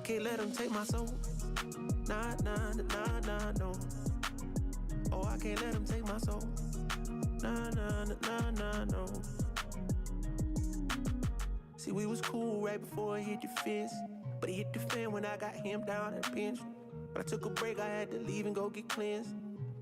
can't let them take my soul. Nah, nah, nah, nah, no. Oh, I can't let them take my soul. Nah, nah, nah, nah, no. See, we was cool right before it hit the fence, but it hit the fan when I got him down at the bench. But I took a break, I had to leave and go get cleansed.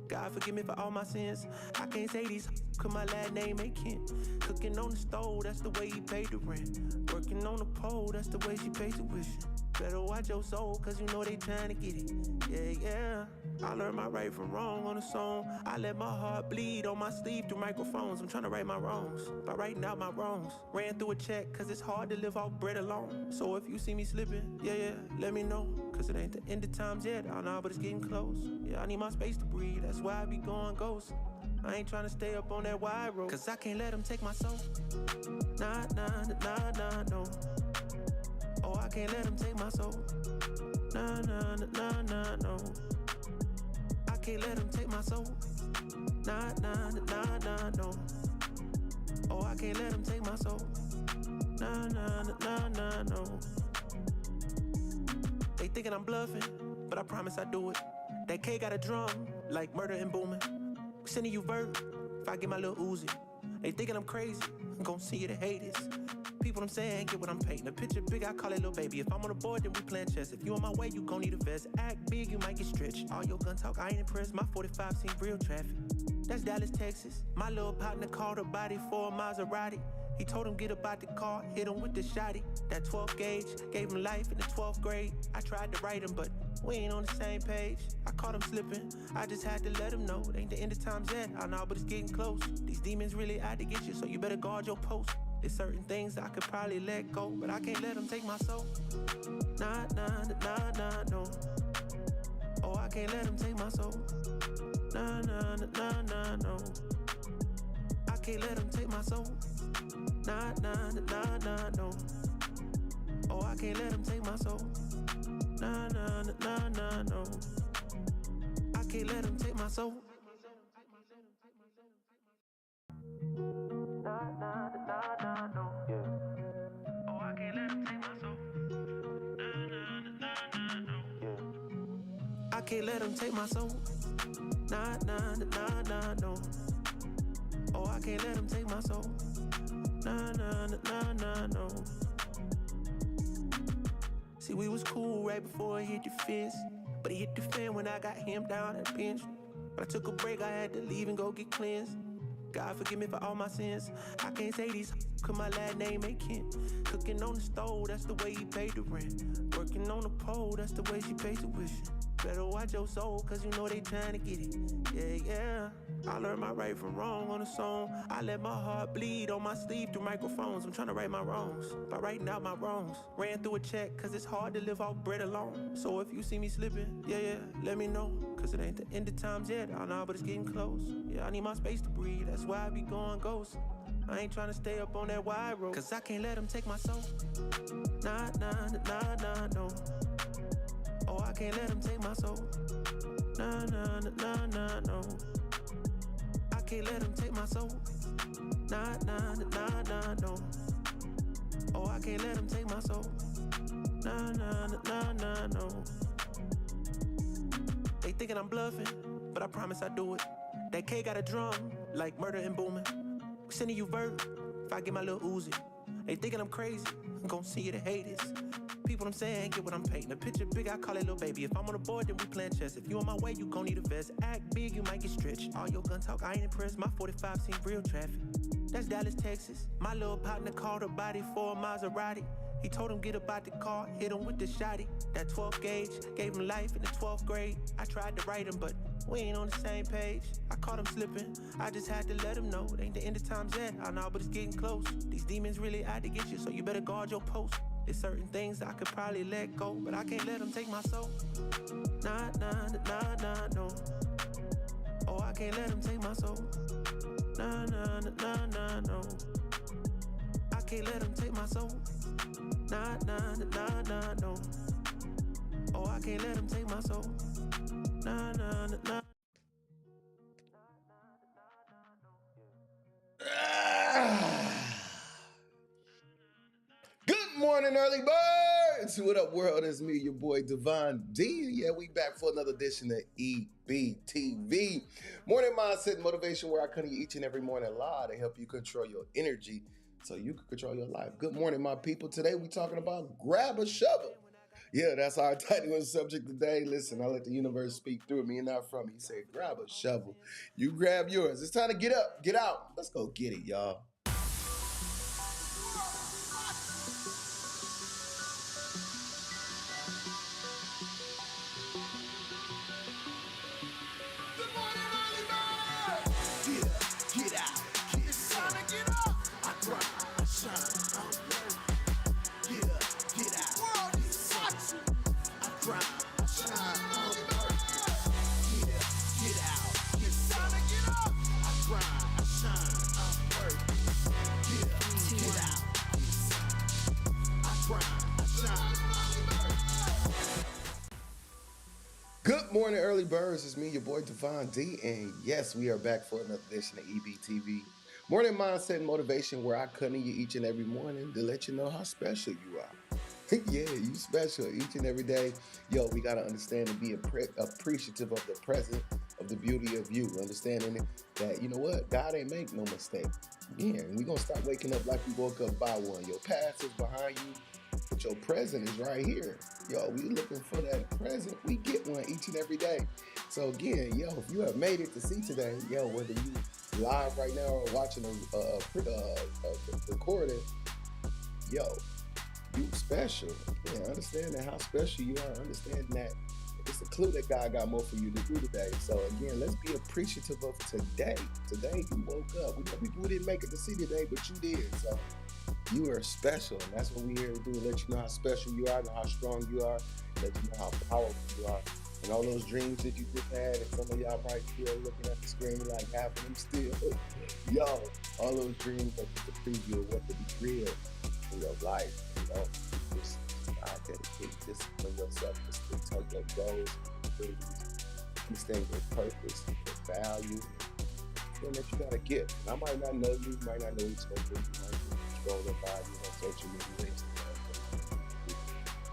God forgive me for all my sins. I can't say these cause my last name ain't Kent. Cooking on the stove, that's the way he paid the rent. Working on the pole, that's the way she pays tuition. Better watch your soul, cause you know they trying to get it. Yeah, yeah. I learned my right from wrong on a song. I let my heart bleed on my sleeve through microphones. I'm trying to right my wrongs by writing out my wrongs. Ran through a check, cause it's hard to live off bread alone. So if you see me slipping, yeah, let me know. Cause it ain't the end of times yet, I know, but it's getting close. Yeah, I need my space to breathe, that's why I be going ghost. I ain't trying to stay up on that wide road, cause I can't let them take my soul. Nah, nah, nah, nah, no. Oh, I can't let them take my soul. Nah, nah, nah, nah, no. I can't let them take my soul. Nah, nah, nah, nah, no. Oh, I can't let them take my soul. Nah, nah, nah, nah, no. They thinking I'm bluffing, but I promise I do it. That K got a drum, like murder and booming. Sending you vert, if I get my little Uzi. They thinking I'm crazy, I'm gon' see you the haters. People I'm saying, get what I'm painting. A picture big, I call it little baby. If I'm on the board, then we playing chess. If you on my way, you gon' need a vest. Act big, you might get stretched. All your gun talk, I ain't impressed. My 45 seen real traffic. That's Dallas, Texas. My little partner called a body for a Maserati. He told him get up out the car, hit him with the shotty. That 12 gauge, gave him life in the 12th grade. I tried to write him, but we ain't on the same page. I caught him slipping, I just had to let him know. It ain't the end of times yet, I know, but it's getting close. These demons really out to get you, so you better guard your post. There's certain things I could probably let go, but I can't let them take my soul. Nah, nah, nah, nah, no. Oh, I can't let them take my soul. Nah, nah, nah, nah, no. I can't let them take my soul. Nah, nah, nah, nah, no. Oh, I can't let them take my soul. Nah, nah, nah, nah, no. I can't let them take my soul. Nah, nah, nah, nah, no. Yeah. Oh, I can't let them take my soul. Nah, nah, nah, nah, no. Yeah. I can't let them take my soul. Nah, nah, nah, nah, no. Oh, I can't let them take my soul. Nah, nah, nah, nah, no. See, we was cool right before it hit the fence, but it hit the fan when I got him down at the bench. But I took a break, I had to leave and go get cleansed. God forgive me for all my sins. I can't say these cause my last name ain't Kent. Cooking on the stove, that's the way he paid the rent. Working on the pole, that's the way she pays tuition. Better watch your soul, cause you know they trying to get it. Yeah, yeah. I learned my right from wrong on a song. I let my heart bleed on my sleeve through microphones. I'm trying to right my wrongs by writing out my wrongs. Ran through a check, cause it's hard to live off bread alone. So if you see me slipping, yeah, let me know. Cause it ain't the end of times yet, I know, but it's getting close. Yeah, I need my space to breathe, that's why I be going ghost. I ain't trying to stay up on that wide road, cause I can't let them take my soul. Nah, nah, nah, nah, no. Oh, I can't let them take my soul. Nah, nah, nah, nah, no. I can't let them take my soul. Nah, nah, nah, nah, no. Oh, I can't let them take my soul. Nah, nah, nah, nah, no. They thinking I'm bluffing, but I promise I do it. That K got a drum, like murder and booming. Sending you vert, if I get my little Uzi. They thinking I'm crazy, I'm gon' see you the haters. People I'm saying, get what I'm painting. A picture big, I call it little baby. If I'm on the board, then we playing chess. If you on my way, you gon' need a vest. Act big, you might get stretched. All your gun talk, I ain't impressed. My 45 seen real traffic. That's Dallas, Texas. My little partner called a body for a Maserati. He told him get up out the car, hit him with the shotty. That 12 gauge, gave him life in the 12th grade. I tried to write him, but we ain't on the same page. I caught him slipping, I just had to let him know. It ain't the end of times yet, I know, but it's getting close. These demons really out to get you, so you better guard your post. There's certain things I could probably let go, but I can't let them take my soul. Nah, nah, nah, nah, no. Oh, I can't let them take my soul. Nah, nah, nah, nah, no. I can't let them take my soul. Nah, nah, nah, nah, no. Oh, I can't let them take my soul. Nah, nah, nah. Good morning, early birds. WATCHIN, what up, world? It's me, your boy Devon D. Yeah, we back for another edition of EBTV. Morning mindset and motivation, where I come to you each and every morning live to help you control your energy so you can control your life. Good morning, my people. Today we talking about grab a shovel. Yeah, that's our title and subject today. Listen, I let the universe speak through me and not from me. He said, grab a shovel. You grab yours. It's time to get up, get out. Let's go get it, y'all. Good morning, early birds. It's me, your boy Devon D, and yes, we are back for another edition of EBTV. Morning mindset and motivation, where I come to you each and every morning to let you know how special you are. Yeah, you special each and every day. Yo, we gotta understand and be appreciative of the present, of the beauty of you. Understanding that, you know what, God ain't make no mistake. Yeah, and we gonna start waking up like we woke up by one. Your past is behind you, but your present is right here. Yo, we looking for that present. We get one each and every day. So again, yo, if you have made it to see today, yo, whether you live right now or watching a recording, yo, you special. Yeah, understanding how special you are. Understanding that it's a clue that God got more for you to do today. So again, let's be appreciative of today. Today you woke up. We know people didn't make it to see today, but you did. So you are special, and that's what we're here to do, let you know how special you are, know how strong you are, let you know how powerful you are. And all those dreams that you just had, and some of y'all probably still looking at the screen like half of them still. Yo, all those dreams are just a preview of what will be real in your life. You know, just dedicate, discipline yourself, just take your goals, understand your purpose, your value, and that you got a gift. And I might not know you, might not know each other, you might be scrolling by you on social media, Instagram.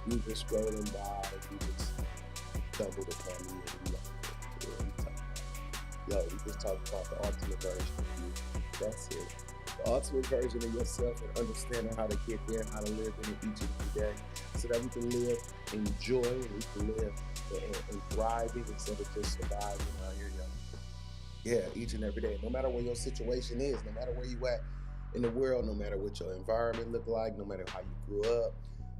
You just scrolling by, you just stumbled upon me, and you yo, we just talked about the ultimate version of you. That's it. The ultimate version of yourself, and understanding how to get there, how to live in it each and every day, so that we can live, enjoy, and we can live and thriving instead of just surviving out here, yo. Yeah, each and every day. No matter what your situation is, no matter where you at in the world, no matter what your environment look like, no matter how you grew up,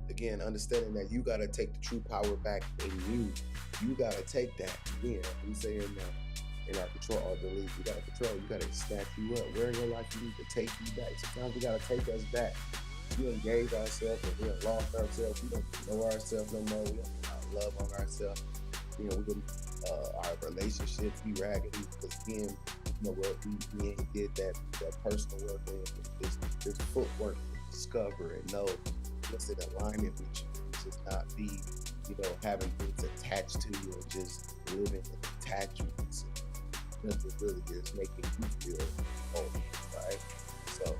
again, understanding that you got to take the true power back in you. You got to take that. Again, we say in our control or belief, you got to control, you got to snatch you up. Where in your life you need to take you back. Sometimes we got to take us back. We done gave ourselves, and we done lost ourselves. We don't know ourselves no more. We don't love on ourselves. You know, we done our relationships be raggedy because again, you know what, we ain't did that personal work and this footwork to discover and know what's in alignment with you. Just not be, you know, having things attached to you and just living in attachments. That's what really is making you feel home, right? So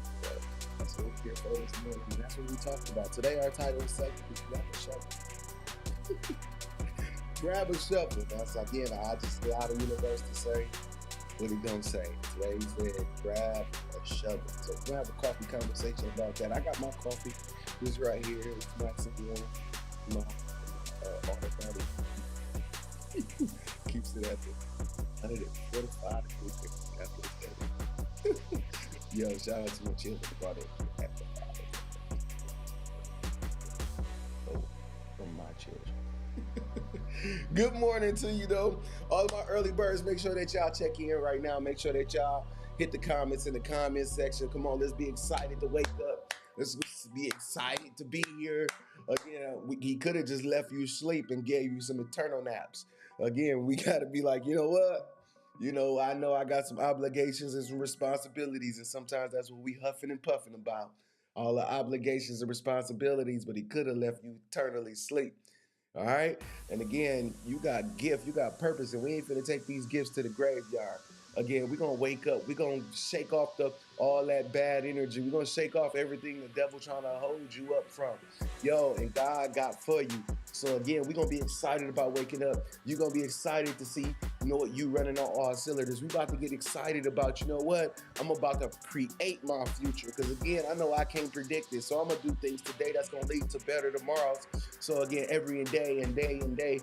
that's what we're here for this morning. And that's what we talked about. Today our title is Grab a Shovel. Grab a shovel. That's again, I just allow the universe to say what he gonna say. Today he said, grab a shovel. So we're gonna have a coffee conversation about that. I got my coffee. This right here. It's nice and warm. My automatic keeps it at the 145 degrees after the 30. Yo, shout out to my children who brought it at the 5. Oh, from my children. Good morning to you, though. All of my early birds, make sure that y'all check in right now. Make sure that y'all hit the comments in the comments section. Come on, let's be excited to wake up. Let's be excited to be here. Again, he could have just left you asleep and gave you some eternal naps. Again, we got to be like, you know what? You know I got some obligations and some responsibilities, and sometimes that's what we huffing and puffing about. All the obligations and responsibilities, but he could have left you eternally asleep. All right? And again, you got gift, you got purpose, and we ain't finna take these gifts to the graveyard. Again, we're gonna wake up. We're gonna shake off all that bad energy. We're gonna shake off everything the devil trying to hold you up from. Yo, and God got for you. So again, we're gonna be excited about waking up. You're gonna be excited to see, you running on all cylinders. We about to get excited about, I'm about to create my future. Because again, I know I can't predict it. So I'm gonna do things today that's gonna lead to better tomorrows. So again, every day and day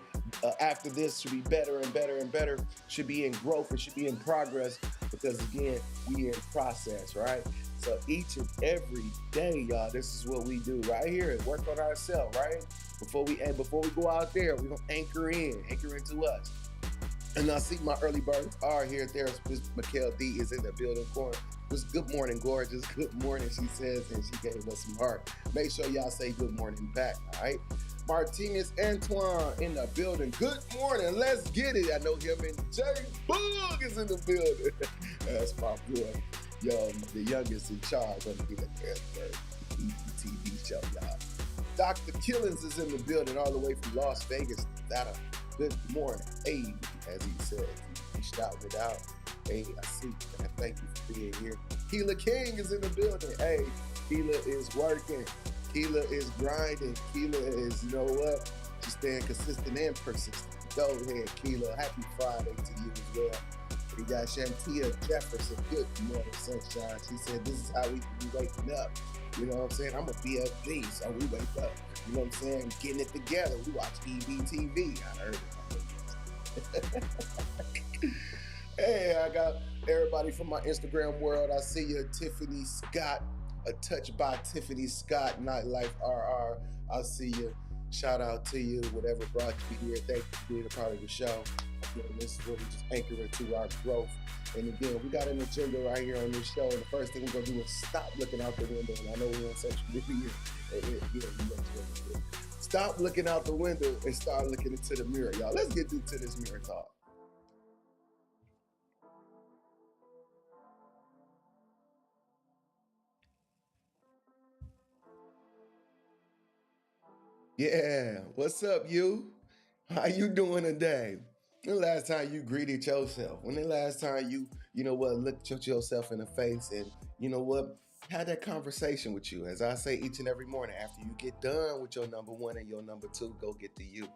after this should be better and better and better. Should be in growth. It should be in progress. Because again, we in process, right? So each and every day, y'all, this is what we do right here and work on ourselves, right? Before we go out there, we're gonna anchor into us. And I see my early birds are here. There's Miss Mikkel D is in the building corner. Good morning, gorgeous. Good morning, she says, and she gave us some heart. Make sure y'all say good morning back, all right? Martinez Antoine in the building. Good morning. Let's get it. I know him and Jerry Boog is in the building. That's my boy. Yo, the youngest in charge on the TV show, y'all. Dr. Killings is in the building all the way from Las Vegas, Nevada. Good morning. Hey, as he said, he shouting it out. Hey, I see. Man, thank you for being here. Keela King is in the building. Hey, Keela is working. Keela is grinding. Keela is, she's staying consistent and persistent. Go ahead, Keela. Happy Friday to you as well. We got Shantia Jefferson. Good morning, sunshine. She said, this is how we be waking up. You know what I'm saying? I'm a BFG, so we wake up. You know what I'm saying? Getting it together. We watch EBTV. I heard it. Hey, I got everybody from my Instagram world. I see you, Tiffany Scott. A touch by Tiffany Scott, Nightlife RR. I see you. Shout out to you. Whatever brought you here. Thank you for being a part of the show. Again, this is where we just anchor into our growth. And again, we got an agenda right here on this show. And the first thing we're going to do is stop looking out the window. And I know we're on social media. Stop looking out the window and start looking into the mirror, y'all. Let's get into this mirror talk. Yeah, what's up, you? How you doing today? When the last time you greeted yourself? When the last time you looked at yourself in the face and, had that conversation with you? As I say each and every morning, after you get done with your number one and your number two, go get to you.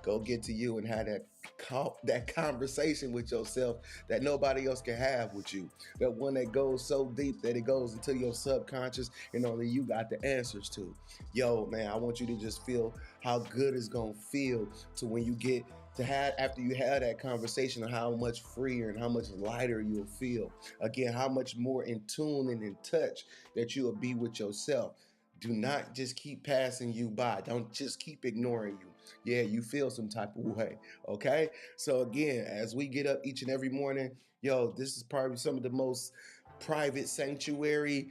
Go get to you and have that conversation with yourself that nobody else can have with you. That one that goes so deep that it goes into your subconscious and only you got the answers to. Yo, man, I want you to just feel how good it's going to feel to when you get to have, after you have that conversation, of how much freer and how much lighter you'll feel. Again, how much more in tune and in touch that you'll be with yourself. Do not just keep passing you by. Don't just keep ignoring you. Yeah, you feel some type of way, okay? So again, as we get up each and every morning, yo, this is probably some of the most private sanctuary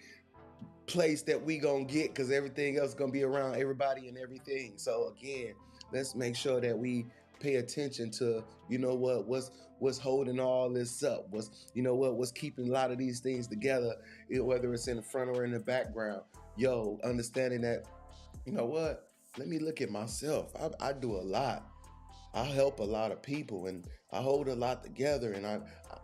place that we gonna get, because everything else gonna be around everybody and everything. So again, let's make sure that we pay attention to, what's holding all this up, what's keeping a lot of these things together, whether it's in the front or in the background. Yo, understanding that, let me look at myself. I do a lot. I help a lot of people and I hold a lot together, and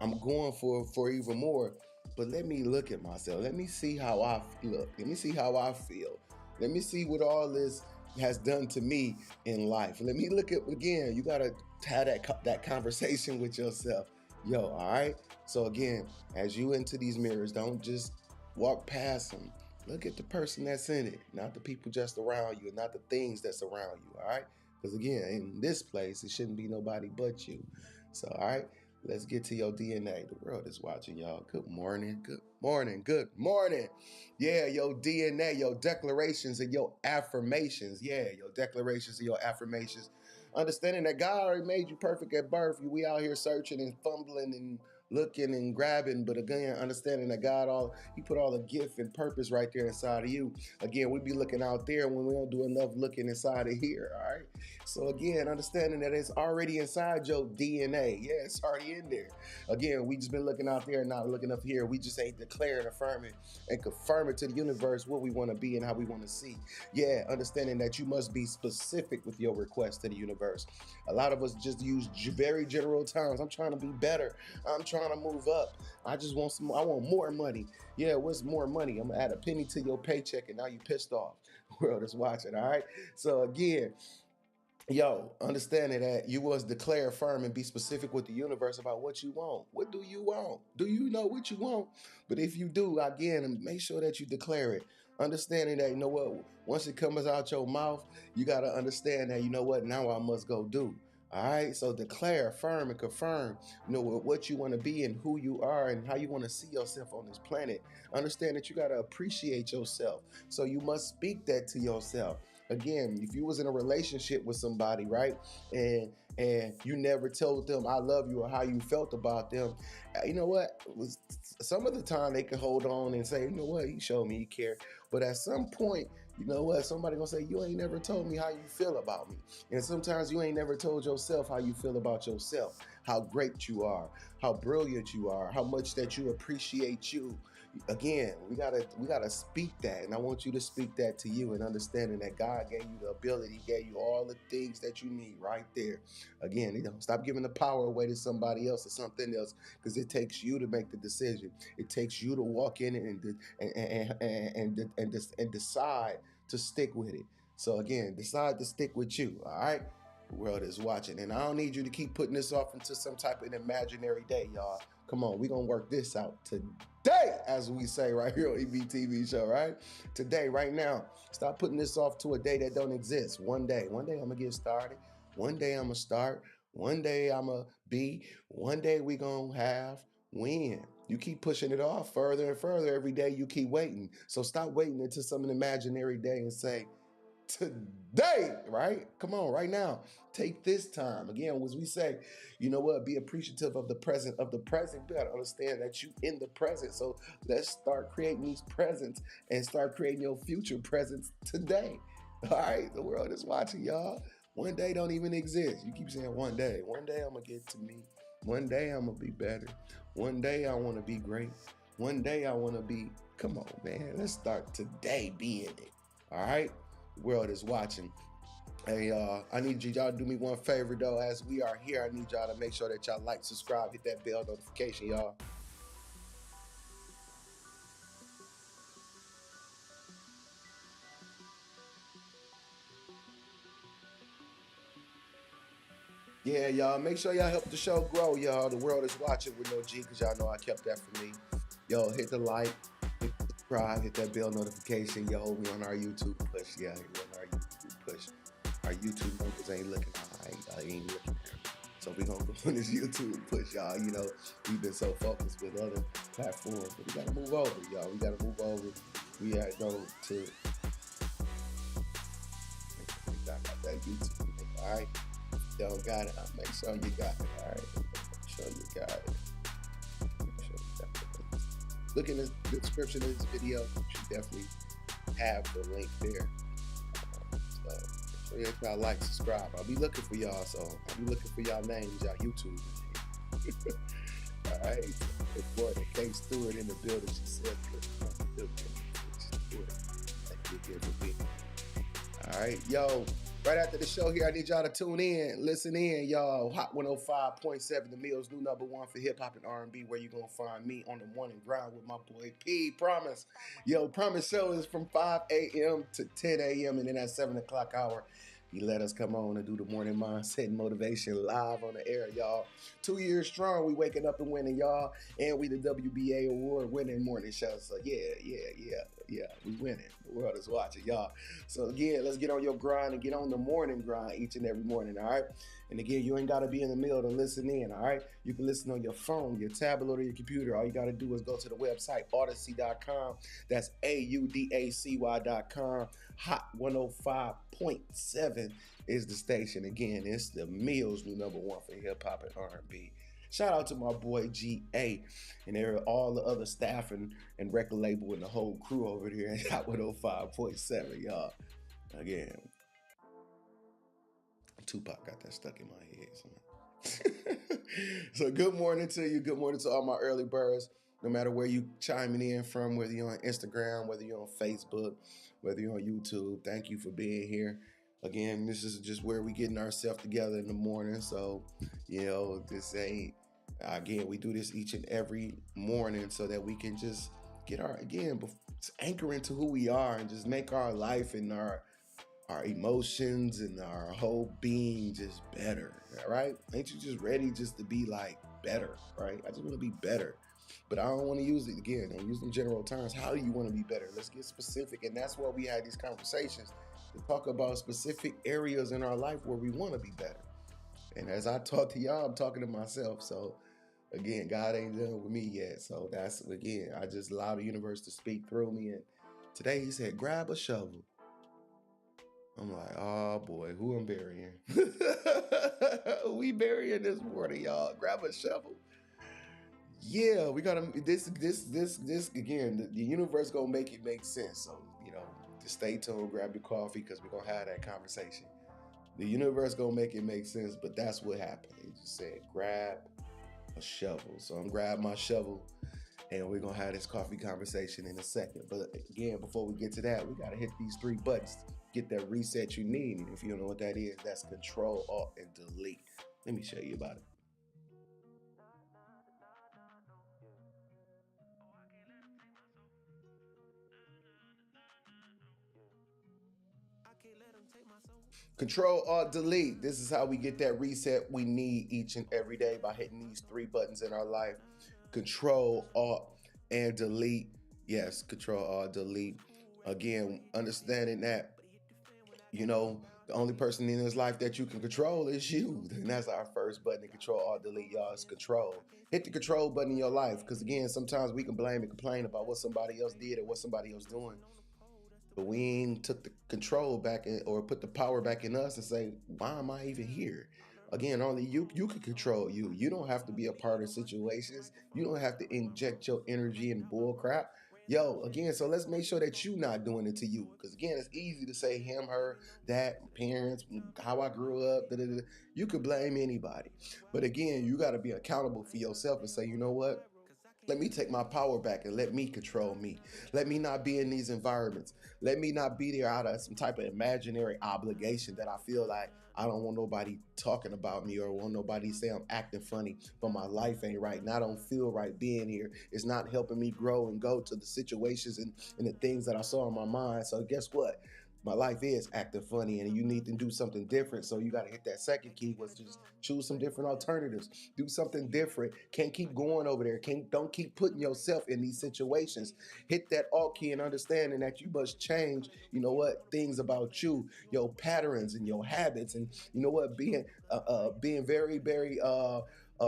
I'm going for even more. But let me look at myself. Let me see how I look. Let me see how I feel. Let me see what all this has done to me in life. Let me look at, again, you got to have that conversation with yourself. Yo, all right? So again, as you into these mirrors, don't just walk past them. Look at the person that's in it, not the people just around you, not the things that's around you, all right? Because again, in this place, it shouldn't be nobody but you. So, all right, let's get to your DNA. The world is watching, y'all. Good morning, good morning, good morning. Yeah, your DNA, your declarations and your affirmations. Yeah, your declarations and your affirmations. Understanding that God already made you perfect at birth. We out here searching and fumbling and looking and grabbing, but again, understanding that He put all the gift and purpose right there inside of you. Again, we be looking out there when we don't do enough looking inside of here, all right? So again, understanding that it's already inside your DNA. Yeah, it's already in there. Again, we just been looking out there and not looking up here. We just ain't declaring, affirming, and confirming to the universe what we want to be and how we want to see. Yeah, understanding that you must be specific with your request to the universe. A lot of us just use very general terms. I'm trying to be better. I'm trying trying to move up. I just want some. I want more money. Yeah, what's more money? I'm gonna add a penny to your paycheck, and now you pissed off. The world is watching. All right. So again, yo, understanding that you was declare firm and be specific with the universe about what you want. What do you want? Do you know what you want? But if you do, again, make sure that you declare it. Understanding that, you know what, once it comes out your mouth, you got to understand that, you know what, now I must go do. All right, so declare, affirm, and confirm, you know, what you want to be and who you are and how you want to see yourself on this planet. Understand that you got to appreciate yourself. So you must speak that to yourself. Again, if you was in a relationship with somebody, right, and you never told them I love you or how you felt about them, you know what, some of the time they can hold on and say, you know what, he showed me he cared. But at some point, you know what, somebody gonna say, you ain't never told me how you feel about me. And sometimes you ain't never told yourself how you feel about yourself, how great you are, how brilliant you are, how much that you appreciate you. Again, we gotta speak that, and I want you to speak that to you, and understanding that God gave you the ability, gave you all the things that you need right there. Again, you know, stop giving the power away to somebody else or something else, because it takes you to make the decision. It takes you to walk in and decide to stick with it. So again, decide to stick with you. All right. The world is watching, and I don't need you to keep putting this off into some type of imaginary day, y'all. Come on, we're gonna work this out today, as we say right here on EBTV show, right? Today, right now. Stop putting this off to a day that don't exist. One day I'm gonna get started. One day I'm gonna start. One day I'm gonna be. One day we gonna have. When you keep pushing it off further and further every day, you keep waiting. So stop waiting until some imaginary day and say, today, right? Come on, right now. Take this time. Again, as we say, you know what? Be appreciative of the present. You gotta understand that you in the present. So let's start creating these presents and start creating your future presents today. All right, the world is watching, y'all. One day don't even exist. You keep saying one day. One day I'm gonna get to me. One day I'm gonna be better. One day I wanna be great. One day I wanna be, come on, man. Let's start today being it. All right? The world is watching. Hey, I need y'all to do me one favor, though. As we are here, I need y'all to make sure that y'all like, subscribe, hit that bell notification, y'all. Yeah, y'all, make sure y'all help the show grow, y'all. The world is watching with no G, because y'all know I kept that for me. Yo, hit the like, hit the subscribe, hit that bell notification. Yo, we on our YouTube push. Yeah, we on our YouTube push. Our YouTube numbers ain't looking high. Ain't looking there. So we gonna go on this YouTube push, y'all. You know, we've been so focused with other platforms, but we gotta move over, y'all. We gotta move over. We gotta go to. We got that YouTube thing, all right? Y'all got it. I'll make sure you got it. All right. Make sure you got it. Make sure you got it. Look in the description of this video. You should definitely have the link there. So make sure y'all like, subscribe. I'll be looking for y'all. So I'll be looking for y'all names, y'all YouTube. All right. Before the K Stewart in the building, she said, thank you for being. All right, yo. Right after the show here, I need y'all to tune in, listen in, y'all. Hot 105.7, the Mill's new #1 for hip hop and R&B, where you gonna find me on the morning grind with my boy P. Promise. Yo, Promise show is from 5 a.m. to 10 a.m. and then at 7 o'clock hour, he let us come on and do the morning mindset and motivation live on the air, y'all. 2 years strong, we waking up and winning, y'all. And we the WBA award winning morning show. So yeah, we winning. The world is watching, y'all. So again, let's get on your grind and get on the morning grind each and every morning, all right? And again, you ain't got to be in the middle to listen in, all right? You can listen on your phone, your tablet, or your computer. All you got to do is go to the website, audacy.com. That's AUDACY.com. Hot 105.7 is the station. Again, it's the Mill's new #1 for hip hop and R&B. Shout out to my boy GA and all the other staff and record label and the whole crew over here at Hot 105.7, y'all. Again, Tupac got that stuck in my head. So good morning to you. Good morning to all my early birds. No matter where you chiming in from, whether you're on Instagram, whether you're on Facebook, whether you're on YouTube, thank you for being here. Again, this is just where we getting ourselves together in the morning. So, you know, this ain't Again, we do this each and every morning so that we can just get our, again, anchor into who we are and just make our life and our emotions and our whole being just better, right? Ain't you just ready just to be like better, right? I just want to be better. But I don't want to use it again. Don't use them general terms. How do you want to be better? Let's get specific. And that's why we had these conversations to talk about specific areas in our life where we want to be better. And as I talk to y'all, I'm talking to myself. So again, God ain't done with me yet. So that's, again, I just allow the universe to speak through me. And today he said, grab a shovel. I'm like, oh boy, who I'm burying? We burying this morning, y'all. Grab a shovel. Yeah, we gotta this again. The universe gonna make it make sense. So just stay tuned, grab your coffee because we're gonna have that conversation. The universe gonna make it make sense, but that's what happened. He just said, grab a shovel. So I'm grabbing my shovel, and we're gonna have this coffee conversation in a second. But again, before we get to that, we gotta hit these 3 buttons. Get that reset you need. And if you don't know what that is, that's Control, Alt, and Delete. Let me show you about it. Control, Alt, Delete. This is how we get that reset we need each and every day by hitting these 3 buttons in our life. Control, Alt, and Delete. Yes, Control, Alt, Delete. Again, understanding that, the only person in this life that you can control is you. And that's our first button to Control, Alt, Delete, y'all, is control. Hit the control button in your life. Because again, sometimes we can blame and complain about what somebody else did or what somebody else doing. But we ain't took the control back or put the power back in us and say, why am I even here? Again, only you can control you. You don't have to be a part of situations. You don't have to inject your energy in bull crap. Yo, again, so let's make sure that you not doing it to you. Because again, it's easy to say him, her, that, parents, how I grew up. You could blame anybody. But again, you got to be accountable for yourself and say, you know what? Let me take my power back and let me control me. Let me not be in these environments. Let me not be there out of some type of imaginary obligation that I feel like I don't want nobody talking about me or want nobody to say I'm acting funny, but my life ain't right and I don't feel right being here. It's not helping me grow and go to the situations and the things that I saw in my mind. So guess what? My life is acting funny and you need to do something different. So you got to hit that second key, was just choose some different alternatives. Do something different. Can't keep going over there. Don't keep putting yourself in these situations. Hit that alt key and understanding that you must change, things about you, your patterns and your habits, and being very, very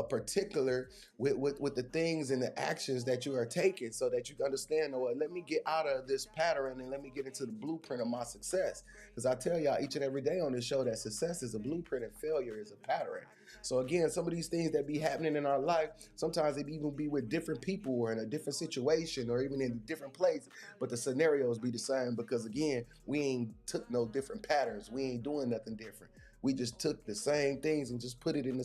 particular with the things and the actions that you are taking so that you can understand, let me get out of this pattern and let me get into the blueprint of my success. Because I tell y'all each and every day on this show that success is a blueprint and failure is a pattern. So again, some of these things that be happening in our life, sometimes it even be with different people or in a different situation or even in a different place, but the scenarios be the same because again, we ain't took no different patterns. We ain't doing nothing different. We just took the same things and just put it in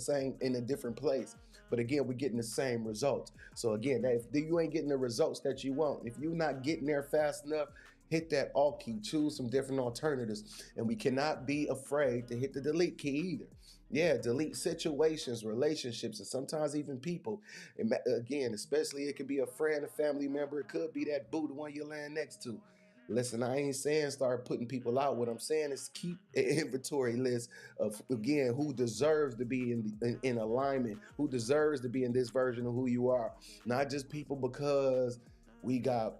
a different place. But again, we're getting the same results. So again, if you ain't getting the results that you want, if you're not getting there fast enough, hit that alt key, choose some different alternatives. And we cannot be afraid to hit the delete key either. Yeah, delete situations, relationships, and sometimes even people. And again, especially it could be a friend, a family member. It could be that boo, the one you're laying next to. Listen, I ain't saying start putting people out. What I'm saying is keep an inventory list of, again, who deserves to be in alignment, who deserves to be in this version of who you are. Not just people because we got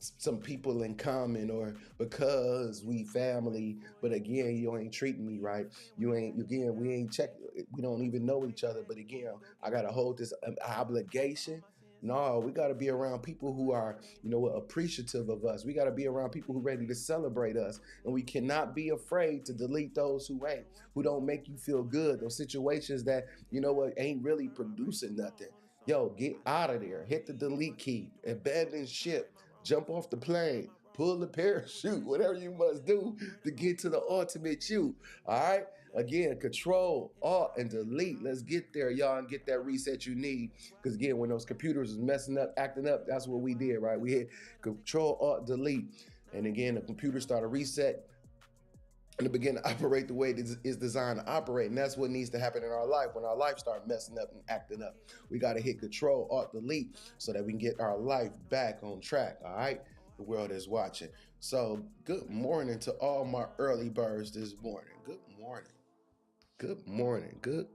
some people in common or because we family, but again, you ain't treating me right. We ain't checking. We don't even know each other, but again, I got to hold this obligation. No, we got to be around people who are, appreciative of us. We got to be around people who are ready to celebrate us. And we cannot be afraid to delete those who ain't, who don't make you feel good. Those situations that, ain't really producing nothing. Yo, get out of there. Hit the delete key. Abandon ship. Jump off the plane. Pull the parachute. Whatever you must do to get to the ultimate you. All right? Again, Control, Alt, and Delete. Let's get there, y'all, and get that reset you need. Because again, when those computers was messing up, acting up, that's what we did, right? We hit Control, Alt, Delete. And again, the computer started reset. and to begin to operate the way it is designed to operate. And that's what needs to happen in our life. When our life start messing up and acting up, we got to hit Control, Alt, Delete so that we can get our life back on track. All right. The world is watching. So good morning to all my early birds this morning. Good morning. Good morning. Good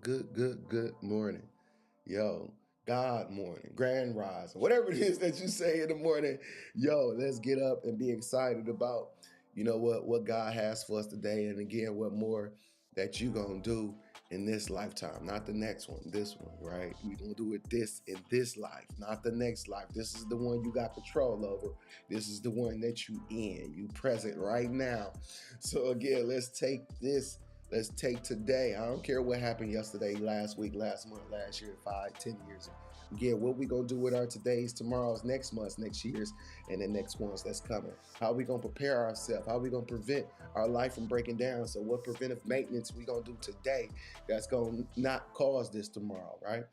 morning. Yo, God morning, grand rise, whatever it is that you say in the morning. Yo, let's get up and be excited about, what God has for us today. And again, what more that you gonna do in this lifetime, not the next one, this one, right? We gonna do it this in this life, not the next life. This is the one you got control over. This is the one that you in, you present right now. So again, let's take this. Let's take today. I don't care what happened yesterday, last week, last month, last year, 5, 10 years. Again, what we gonna do with our todays, tomorrows, next months, next years, and the next ones that's coming. How we gonna prepare ourselves? How we gonna prevent our life from breaking down? So what preventive maintenance we gonna do today that's gonna not cause this tomorrow, right?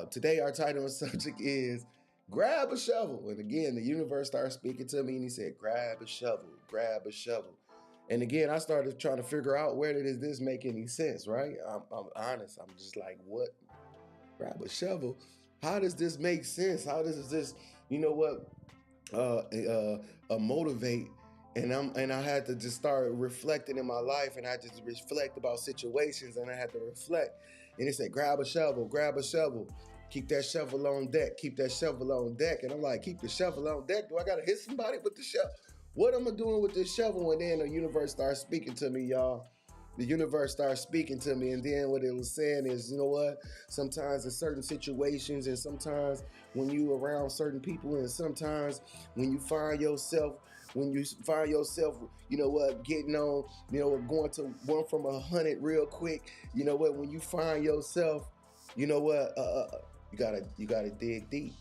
Today our title and subject is grab a shovel. And again, the universe started speaking to me and he said, grab a shovel, grab a shovel. And again, I started trying to figure out where does this make any sense, right? I'm honest. I'm just like, what? Grab a shovel? How does this make sense? How does this, you know what, motivate? And I had to just start reflecting in my life, and I just reflect about situations, and I had to reflect. And it said, grab a shovel, grab a shovel. Keep that shovel on deck. Keep that shovel on deck. And I'm like, keep the shovel on deck. Do I gotta hit somebody with the shovel? What am I doing with this shovel? And then the universe starts speaking to me, y'all. The universe starts speaking to me, and then what it was saying is, you know what? Sometimes in certain situations, and sometimes when you around certain people, and sometimes when you find yourself, you know what, getting on, going to 1 from 100 real quick. You know what? When you find yourself, you know what? You gotta dig deep.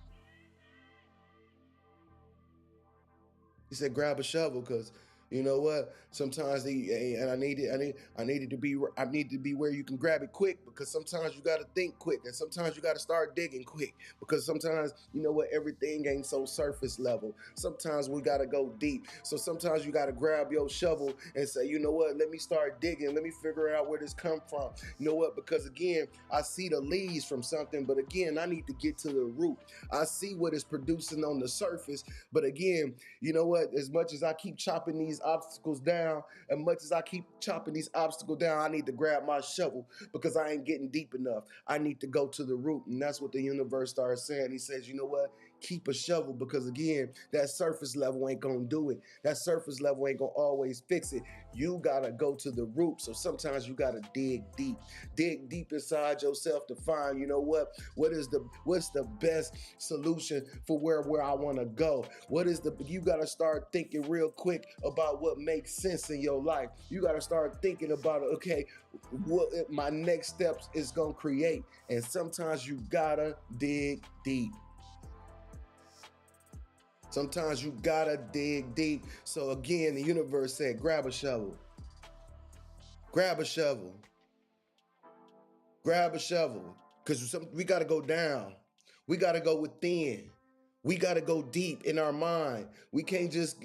He said, grab a shovel, because you know what? Sometimes I need to be where you can grab it quick, because sometimes you got to think quick, and sometimes you got to start digging quick, because sometimes, you know what, everything ain't so surface level. Sometimes we got to go deep. So sometimes you got to grab your shovel and say, you know what, let me start digging. Let me figure out where this come from. You know what? Because again, I see the leaves from something, but again, I need to get to the root. I see what is producing on the surface, but again, you know what, as much as I keep chopping these obstacles down, as much as I keep chopping these obstacles down, I need to grab my shovel, because I ain't getting deep enough. I need to go to the root. And that's what the universe started saying. He says, you know what? Keep a shovel, because again, that surface level ain't gonna do it. That surface level ain't gonna always fix it. You gotta go to the root. So sometimes you gotta dig deep inside yourself to find, you know what's the best solution for where I want to go. You gotta start thinking real quick about what makes sense in your life. You gotta start thinking about, okay, what my next steps is gonna create. And sometimes you gotta dig deep. Sometimes you gotta dig deep. So again, the universe said, grab a shovel. Grab a shovel. Grab a shovel. Because we gotta go down. We gotta go within. We gotta go deep in our mind. We can't just,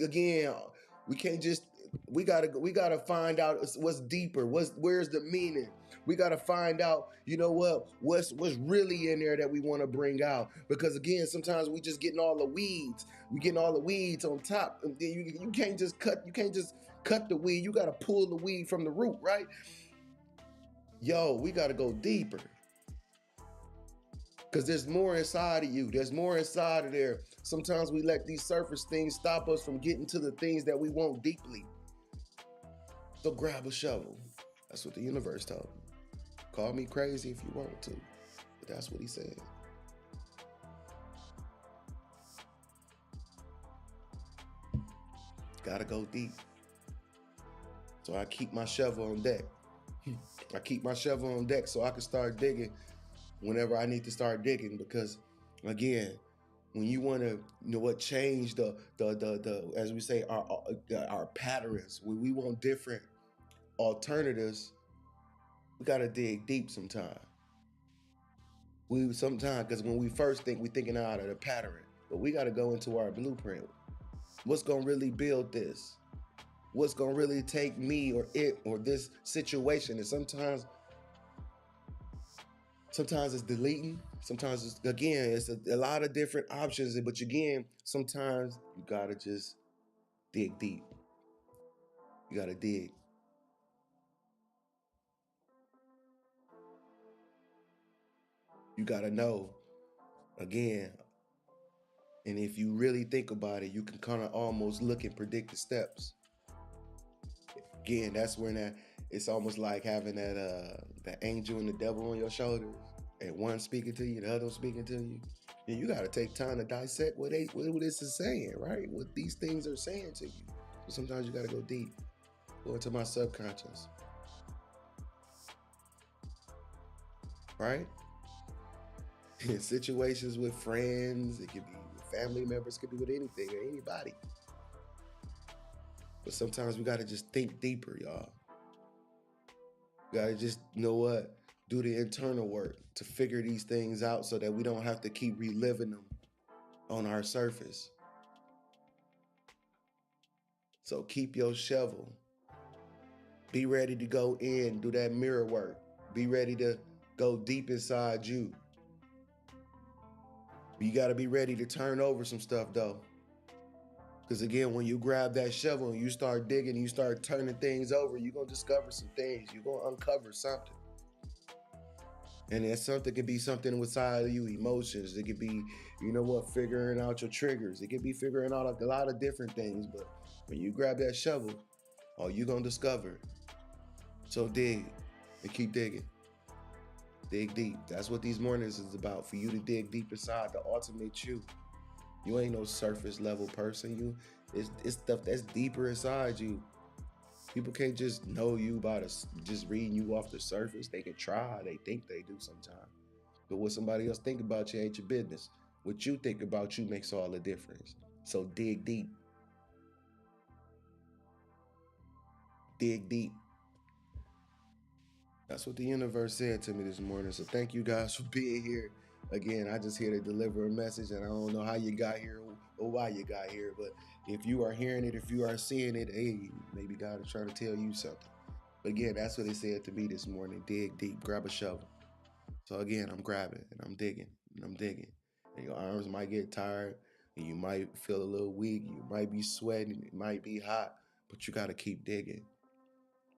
we gotta find out what's deeper. Where's the meaning? We gotta find out, you know what's really in there that we want to bring out. Because again, sometimes we just getting all the weeds. We getting all the weeds on top. You can't just cut the weed. You gotta pull the weed from the root, right? Yo, we gotta go deeper. Because there's more inside of you. There's more inside of there. Sometimes we let these surface things stop us from getting to the things that we want deeply. So grab a shovel. That's what the universe told me. Call me crazy if you want to, but that's what he said. Gotta go deep. So I keep my shovel on deck. I keep my shovel on deck so I can start digging whenever I need to start digging. Because again, when you want to, change the as we say, our patterns, when we want different alternatives, we gotta dig deep sometimes. Because when we first think, we thinking out of the pattern, but we gotta go into our blueprint. What's gonna really build this? what's gonna really take me or it or this situation. And sometimes it's deleting. Sometimes it's a lot of different options. But again, sometimes you gotta just dig deep. You gotta dig. You gotta know again. And if you really think about it, you can kind of almost look and predict the steps. Again, that's when it's almost like having that angel and the devil on your shoulders, and one speaking to you, the other speaking to you. And you got to take time to dissect what this is saying, right? What these things are saying to you. So sometimes you got to go deep, go into my subconscious, right? In situations with friends, it could be with family members, it could be with anything or anybody. But sometimes we got to just think deeper, y'all. We got to just, you know what, do the internal work to figure these things out so that we don't have to keep reliving them on our surface. So keep your shovel. Be ready to go in, do that mirror work. Be ready to go deep inside you. You got to be ready to turn over some stuff, though. Because again, when you grab that shovel and you start digging, you start turning things over, you're going to discover some things. You're going to uncover something. And that something could be something inside of you, emotions. It could be, you know what, figuring out your triggers. It could be figuring out a lot of different things. But when you grab that shovel, all you're going to discover. So dig and keep digging. Dig deep. That's what these mornings is about, for you to dig deep inside the ultimate you. You ain't no surface level person. It's stuff that's deeper inside you. People can't just know you by just reading you off the surface. They can try. They think they do sometimes. But what somebody else think about you ain't your business. What you think about you makes all the difference. So dig deep. Dig deep. That's what the universe said to me this morning. So thank you guys for being here. Again, I just here to deliver a message, and I don't know how you got here or why you got here, but if you are hearing it, if you are seeing it, hey, maybe God is trying to tell you something. But again, that's what it said to me this morning. Dig deep, grab a shovel. So again, I'm grabbing and I'm digging and I'm digging. And your arms might get tired and you might feel a little weak. You might be sweating. It might be hot, but you got to keep digging.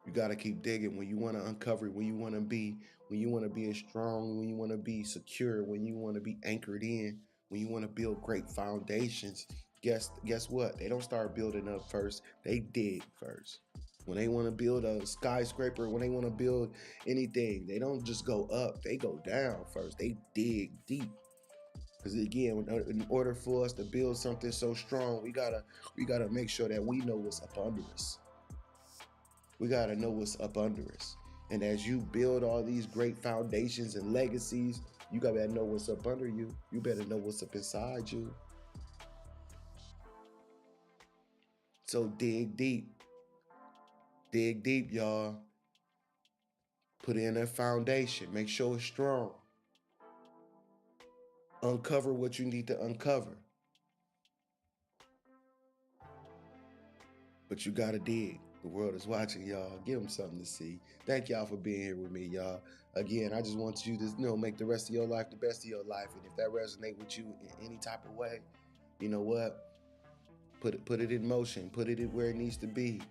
You got to keep digging when you want to uncover, when you want to be strong, when you want to be secure, when you want to be anchored in, when you want to build great foundations. Guess what? They don't start building up first. They dig first. When they want to build a skyscraper, when they want to build anything, they don't just go up. They go down first. They dig deep. Because again, in order for us to build something so strong, we gotta make sure that we know what's up under us. We got to know what's up under us. And as you build all these great foundations and legacies, you got to know what's up under you. You better know what's up inside you. So dig deep. Dig deep, y'all. Put in a foundation. Make sure it's strong. Uncover what you need to uncover. But you got to dig. The world is watching, y'all. Give them something to see. Thank y'all for being here with me, y'all. Again, I just want you to make the rest of your life the best of your life. And if that resonates with you in any type of way, you know what? Put it in motion. Put it where it needs to be.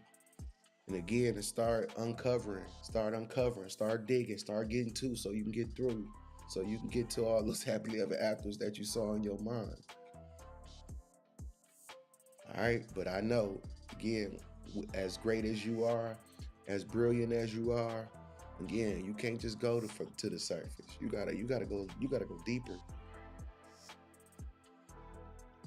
And again, to start uncovering, start digging, start getting to, so you can get through, so you can get to all those happily ever afters that you saw in your mind. All right, but I know, again, as great as you are, as brilliant as you are, again, you can't just go to the surface. You gotta go deeper.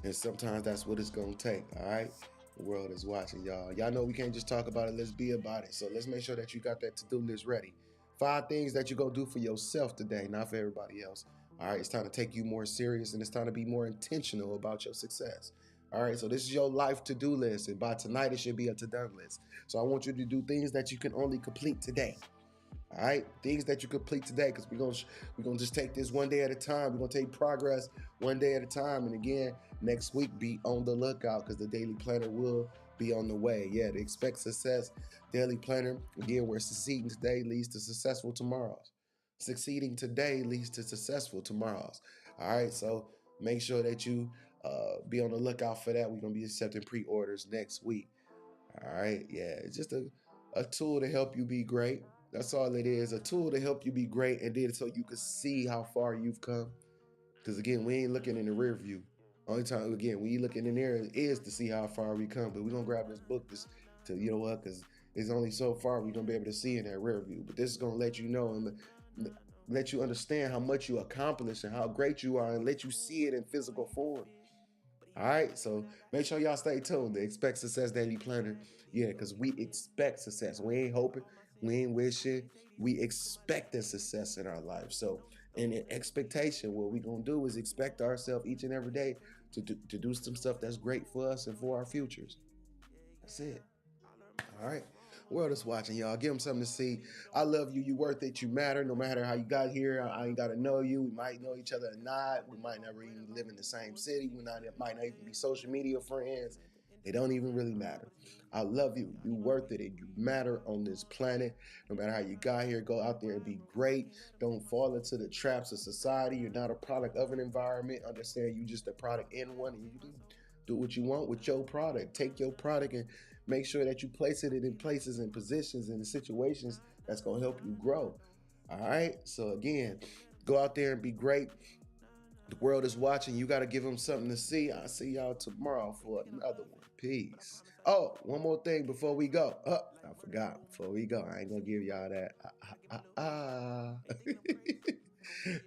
And sometimes that's what it's gonna take. All right, the world is watching, y'all. Y'all know we can't just talk about it. Let's be about it. So let's make sure that you got that to-do list ready. 5 things that you're gonna do for yourself today, not for everybody else. All right, it's time to take you more serious, and it's time to be more intentional about your success. All right, so this is your life to-do list, and by tonight it should be a to-done list. So I want you to do things that you can only complete today. All right, things that you complete today, because we're gonna just take this one day at a time. We're gonna take progress one day at a time. And again, next week, be on the lookout, because the daily planner will be on the way. Yeah, to expect success. Daily planner. Again, where succeeding today leads to successful tomorrows. Succeeding today leads to successful tomorrows. All right, so make sure that you be on the lookout for that. We're gonna be accepting pre-orders next week. All right, yeah, it's just a tool to help you be great. That's all it is, a tool to help you be great, and then so you can see how far you've come. Because again, we ain't looking in the rear view. Only time again, we looking in there is to see how far we come. But we're gonna grab this book to you know what, because it's only so far we're gonna be able to see in that rear view. But this is gonna let you know and let you understand how much you accomplished and how great you are, and let you see it in physical form. All right, so make sure y'all stay tuned. The Expect Success Daily Planner. Yeah, because we expect success. We ain't hoping, we ain't wishing, we expecting success in our life. So, in expectation, what we gonna do is expect ourselves each and every day to do some stuff that's great for us and for our futures. That's it. All right. World is watching, y'all. Give them something to see. I love you. You worth it. You matter. No matter how you got here, I ain't got to know you. We might know each other or not. We might never even live in the same city. Might not even be social media friends. It don't even really matter. I love you. You worth it, and you matter on this planet. No matter how you got here, go out there and be great. Don't fall into the traps of society. You're not a product of an environment. Understand you just a product in one, and you can do what you want with your product. Take your product and make sure that you place it in places and positions and situations that's going to help you grow. All right. So again, go out there and be great. The world is watching. You got to give them something to see. I'll see y'all tomorrow for another one. Peace. Oh, one more thing before we go. Oh, I forgot. Before we go, I ain't going to give y'all that.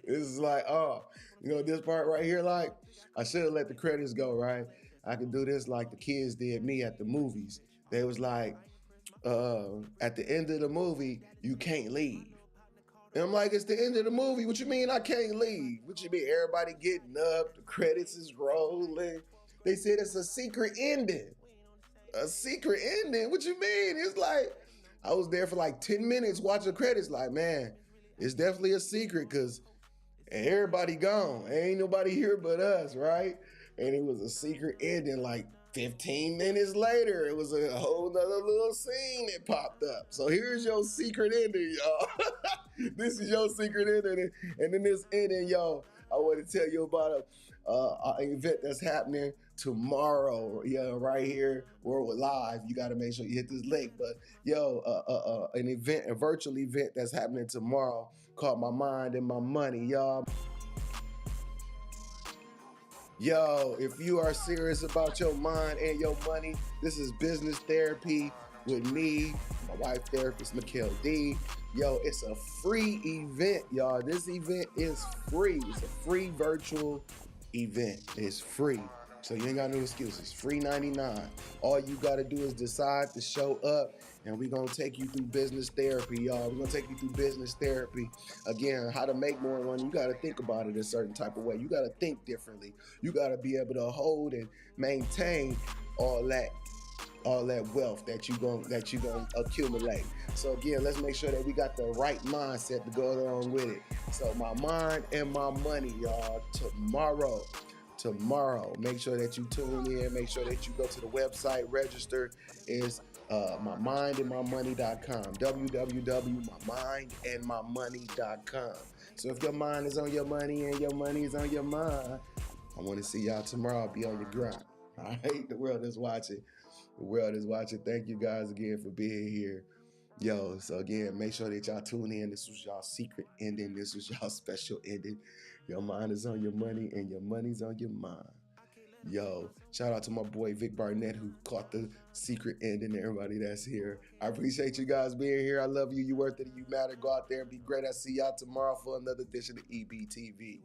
This is like, oh, you know, this part right here, like, I should have let the credits go, right? I could do this like the kids did me at the movies. They was like, at the end of the movie, you can't leave. And I'm like, it's the end of the movie. What you mean I can't leave? What you mean everybody getting up, the credits is rolling. They said it's a secret ending. A secret ending? What you mean? It's like, I was there for like 10 minutes watching credits like, man, it's definitely a secret because everybody gone. Ain't nobody here but us, right? And it was a secret ending like 15 minutes later. It was a whole nother little scene that popped up. So here's your secret ending, y'all. This is your secret ending. And in this ending, y'all, I want to tell you about an event that's happening tomorrow. Yeah, right here, World Live. You got to make sure you hit this link. But an event, a virtual event that's happening tomorrow called My Mind and My Money, y'all. Yo, if you are serious about your mind and your money, this is business therapy with me, my wife therapist, Mikkel D. Yo, it's a free event, y'all. This event is free. It's a free virtual event. It's free. So you ain't got no excuses. Free 99. All you got to do is decide to show up, and we're going to take you through business therapy, y'all. We're going to take you through business therapy. Again, how to make more money. You got to think about it a certain type of way. You got to think differently. You got to be able to hold and maintain all that wealth that you gonna accumulate. So again, let's make sure that we got the right mindset to go along with it. So my mind and my money, y'all, tomorrow. Make sure that you tune in. Make sure that you go to the website, register. Is mymindandmymoney.com. www.mymindandmymoney.com. So if your mind is on your money and your money is on your mind, I want to see y'all tomorrow. Be on your grind. All right, the world is watching. The world is watching. Thank you guys again for being here. Yo, so again, make sure that y'all tune in. This was y'all secret ending. This was y'all special ending. Your mind is on your money and your money's on your mind. Yo, shout out to my boy Vic Barnett who caught the secret ending. Everybody that's here. I appreciate you guys being here. I love you. You worth it. You matter. Go out there and be great. I'll see y'all tomorrow for another edition of EBTV.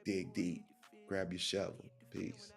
Dig deep. Grab your shovel. Peace.